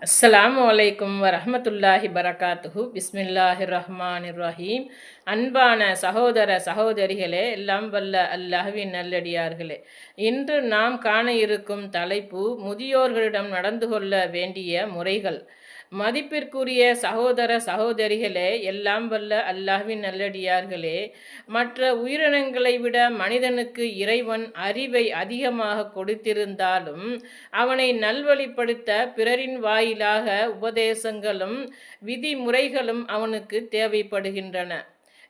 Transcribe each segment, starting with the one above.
அஸ்ஸலாமு அலைக்கும் வரஹ்மத்துல்லாஹி பரகாத்துஹு பிஸ்மில்லாஹிர் ரஹ்மானிர் ரஹீம். அன்பான சகோதர சகோதரிகளே, எல்லாம் வல்ல அல்லாஹ்வின் நல்லடியார்களே, இன்று நாம் காண இருக்கும் தலைப்பு முதியோர்களிடம் நடந்து கொள்ள வேண்டிய முறைகள். மதிப்பிற்குரிய சகோதர சகோதரிகளே, எல்லாம் வல்ல அல்லாஹ்வின் நல்லடியார்களே, மற்ற உயிரினங்களை விட மனிதனுக்கு இறைவன் அறிவை அதிகமாக கொடுத்திருந்தாலும் அவனை நல்வழிப்படுத்த பிறரின் வாயிலாக உபதேசங்களும் விதிமுறைகளும் அவனுக்கு தேவைப்படுகின்றன.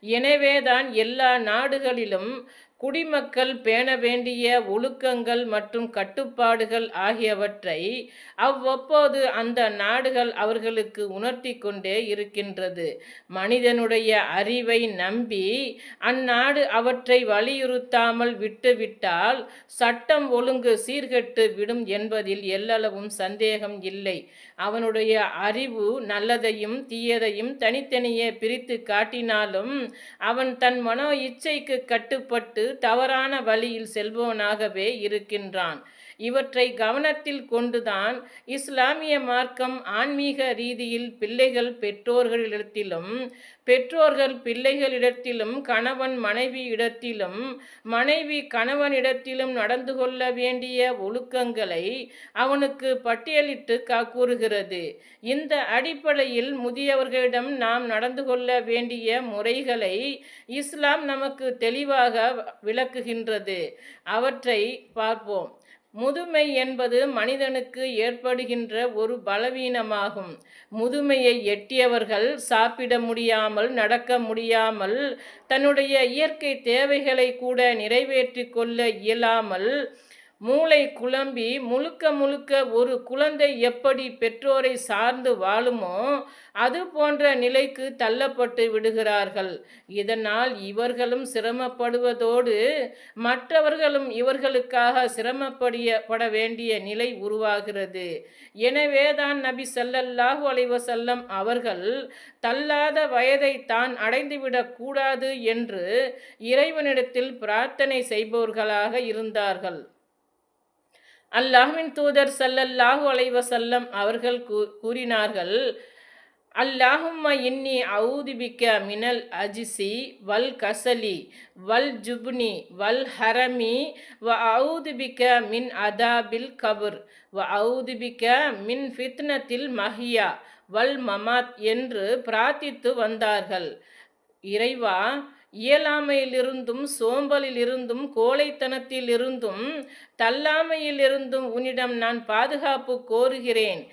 எனவேதான் எல்லா நாடுகளிலும் குடிமக்கள் பேண வேண்டிய ஒழுக்கங்கள் மற்றும் கட்டுப்பாடுகள் ஆகியவற்றை அவ்வப்போது அந்த நாடுகள் அவர்களுக்கு உணர்த்தி கொண்டே இருக்கின்றது. மனிதனுடைய அறிவை நம்பி அந்நாடு அவற்றை வலியுறுத்தாமல் விட்டுவிட்டால் சட்டம் ஒழுங்கு சீர்கெட்டு விடும் என்பதில் எல்லளவும் சந்தேகம் இல்லை. அவனுடைய அறிவு நல்லதையும் தீயதையும் தனித்தனியே பிரித்து காட்டினாலும் அவன் தன் மனோ இச்சைக்கு கட்டுப்பட்டு தவறான வழியில் செல்பவனாகவே இருக்கின்றான். இவற்றை கவனத்தில் கொண்டுதான் இஸ்லாமிய மார்க்கம் ஆன்மீக ரீதியில் பிள்ளைகள் பெற்றோர்களிடத்திலும், பெற்றோர்கள் பிள்ளைகளிடத்திலும், கணவன் மனைவி இடத்திலும், மனைவி கணவனிடத்திலும் நடந்து கொள்ள வேண்டிய ஒழுக்கங்களை அவனுக்கு பட்டியலிட்டு கூறுகிறது. இந்த அடிப்படையில் முதியவர்களிடம் நாம் நடந்து கொள்ள வேண்டிய முறைகளை இஸ்லாம் நமக்கு தெளிவாக விளக்குகின்றது. அவற்றை பார்ப்போம். முதுமை என்பது மனிதனுக்கு ஏற்படுகின்ற ஒரு பலவீனமாகும். முதுமையை எட்டியவர்கள் சாப்பிட முடியாமல், நடக்க முடியாமல், தன்னுடைய இயற்கை தேவைகளை கூட நிறைவேற்றி கொள்ள இயலாமல், மூளை குழம்பி முழுக்க முழுக்க ஒரு குழந்தை எப்படி பெற்றோரை சார்ந்து வாழுமோ அது போன்ற நிலைக்கு தள்ளப்பட்டு விடுகிறார்கள். இதனால் இவர்களும் சிரமப்படுவதோடு மற்றவர்களும் இவர்களுக்காக சிரமப்பட வேண்டிய நிலை உருவாகிறது. எனவேதான் நபி ஸல்லல்லாஹு அலைஹி வஸல்லம் அவர்கள் தள்ளாத வயதை தான் அடைந்துவிடக் கூடாது என்று இறைவனிடத்தில் பிரார்த்தனை செய்பவர்களாக இருந்தார்கள். அல்லாஹ்வின் தூதர் ஸல்லல்லாஹு அலைஹி வஸல்லம் அவர்கள் கூறினார்கள், அல்லாஹும்ம இன்னி அஊது பிக்க மினல் அஜ்ஸி வல் கஸலி வல் ஜுப்னி வல் ஹரமி வ அஊது பிக்க மின் அதாபில் கபர் வ அஊது பிக்க மின் ஃபித்னத்தில் மஹியா வல் மமாத் என்று பிரார்த்தித்து வந்தார்கள். இறைவா, இயலாமையிலிருந்தும், சோம்பலிலிருந்தும், கோழைத்தனத்திலிருந்தும், தள்ளாமையிலிருந்தும் உன்னிடம் நான் பாதுகாப்பு கோருகிறேன்.